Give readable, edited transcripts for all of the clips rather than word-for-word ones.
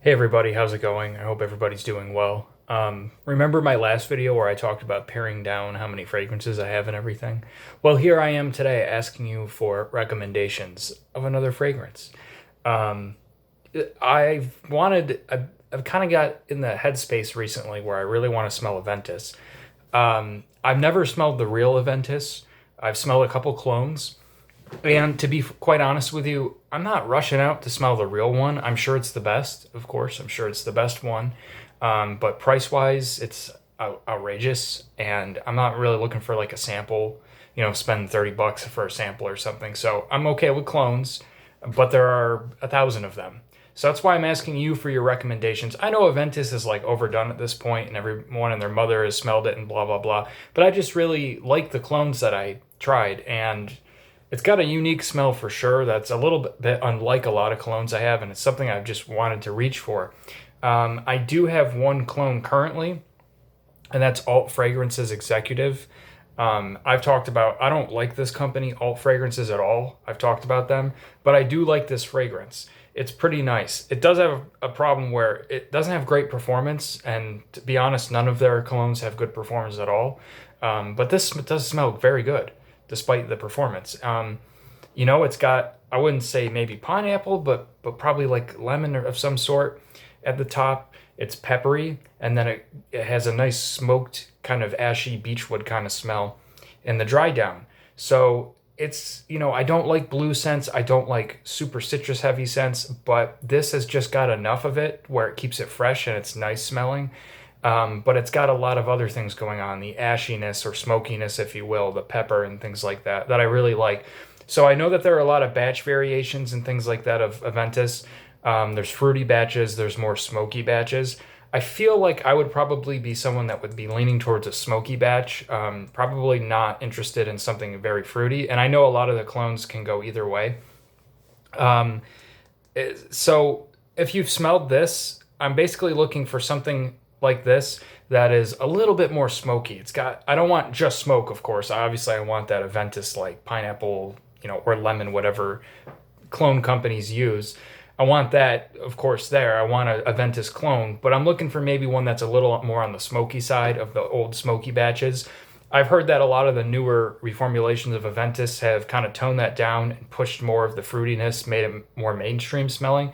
Hey everybody, how's it going? I hope everybody's doing well. Remember my last video where I talked about paring down how many fragrances I have and everything? Well, here I am today asking you for recommendations of another fragrance. Um, I've kind of got in the headspace recently where I really want to smell Aventus. I've never smelled the real Aventus. I've smelled a couple clones. And to be quite honest with you, I'm not rushing out to smell the real one. I'm sure it's the best, of course. I'm sure it's the best one. But price wise, it's outrageous. And I'm not really looking for like a sample, spend $30 for a sample or something. So I'm okay with clones, but there are 1,000 of them. So that's why I'm asking you for your recommendations. I know Aventus is like overdone at this point and everyone and their mother has smelled it and blah, blah, blah. But I just really like the clones that I tried. And it's got a unique smell for sure. That's a little bit unlike a lot of colognes I have, and it's something I've just wanted to reach for. I do have one cologne currently, and that's Alt Fragrances Executive. I've talked about, I don't like this company, Alt Fragrances, at all. I've talked about them, but I do like this fragrance. It's pretty nice. It does have a problem where it doesn't have great performance, and to be honest, none of their colognes have good performance at all. But this does smell very good despite the performance. It's got, I wouldn't say maybe pineapple, but probably like lemon or of some sort at the top. It's peppery, and then it has a nice smoked kind of ashy beechwood kind of smell in the dry down. So it's, I don't like blue scents. I don't like super citrus heavy scents, but this has just got enough of it where it keeps it fresh and it's nice smelling. But it's got a lot of other things going on, the ashiness or smokiness, if you will, the pepper and things like that, that I really like. So I know that there are a lot of batch variations and things like that of Aventus. There's fruity batches, there's more smoky batches. I feel like I would probably be someone that would be leaning towards a smoky batch, probably not interested in something very fruity. And I know a lot of the clones can go either way. Um, so if you've smelled this, I'm basically looking for something like this that is a little bit more smoky. It's got, I don't want just smoke, of course. Obviously, I want that Aventus like pineapple, or lemon, whatever clone companies use. I want that, of course, there. I want a Aventus clone, but I'm looking for maybe one that's a little more on the smoky side of the old smoky batches. I've heard that a lot of the newer reformulations of Aventus have kind of toned that down and pushed more of the fruitiness, made it more mainstream smelling.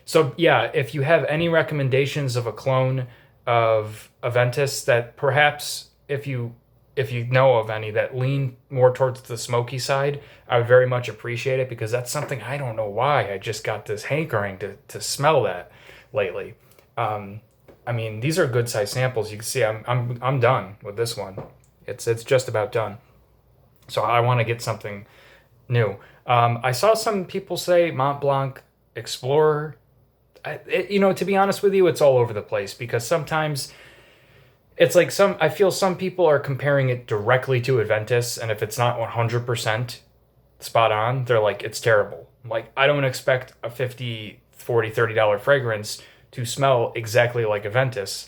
So yeah, if you have any recommendations of a clone of Aventus that perhaps if you know of any that lean more towards the smoky side, I would very much appreciate it because that's something I don't know why I just got this hankering to smell that lately. I mean, these are good size samples. You can see I'm done with this one. It's just about done. So I want to get something new. I saw some people say Mont Blanc Explorer. To be honest with you, it's all over the place because sometimes it's like I feel some people are comparing it directly to Aventus, and if it's not 100% spot on, they're like, it's terrible. Like, I don't expect a 50, 40, $30 fragrance to smell exactly like Aventus.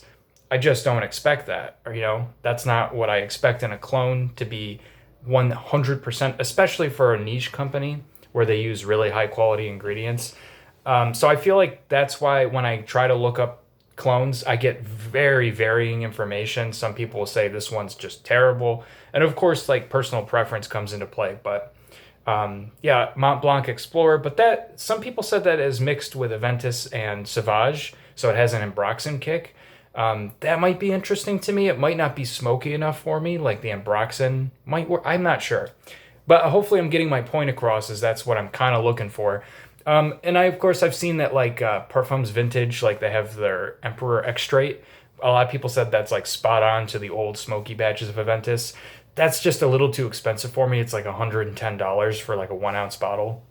I just don't expect that. Or, that's not what I expect in a clone to be 100%, especially for a niche company where they use really high quality ingredients. So I feel like that's why when I try to look up clones, I get very varying information. Some people will say this one's just terrible. And of course, like personal preference comes into play. But yeah, Mont Blanc Explorer. But that some people said that is mixed with Aventus and Sauvage. So it has an Ambroxan kick. That might be interesting to me. It might not be smoky enough for me, like the Ambroxan might work. I'm not sure. But hopefully I'm getting my point across, is that's what I'm kind of looking for. And of course, I've seen that like Parfums Vintage, like they have their Emperor Extrait. A lot of people said that's like spot on to the old smoky batches of Aventus. That's just a little too expensive for me. It's like $110 for like a 1 ounce bottle.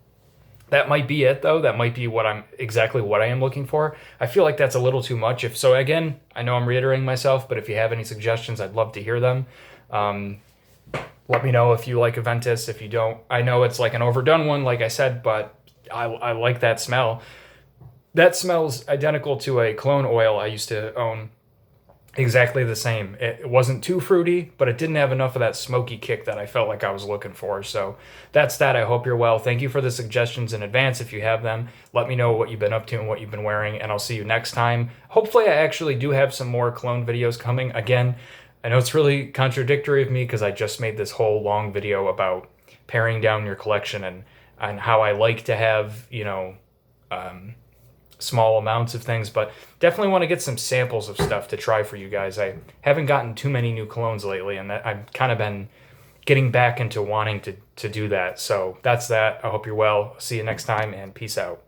That might be it though. That might be exactly what I am looking for. I feel like that's a little too much. If so, again, I know I'm reiterating myself, but if you have any suggestions, I'd love to hear them. Let me know if you like Aventus. If you don't, I know it's like an overdone one, like I said, but I like that smell. That smells identical to a cologne oil I used to own. Exactly the same. It wasn't too fruity, but it didn't have enough of that smoky kick that I felt like I was looking for. So that's that. I hope you're well. Thank you for the suggestions in advance. If you have them, let me know what you've been up to and what you've been wearing, and I'll see you next time. Hopefully, I actually do have some more clone videos coming. Again, I know it's really contradictory of me because I just made this whole long video about paring down your collection and how I like to have, small amounts of things, but definitely want to get some samples of stuff to try for you guys. I haven't gotten too many new colognes lately, and I've kind of been getting back into wanting to do that. So that's that. I hope you're well. See you next time, and peace out.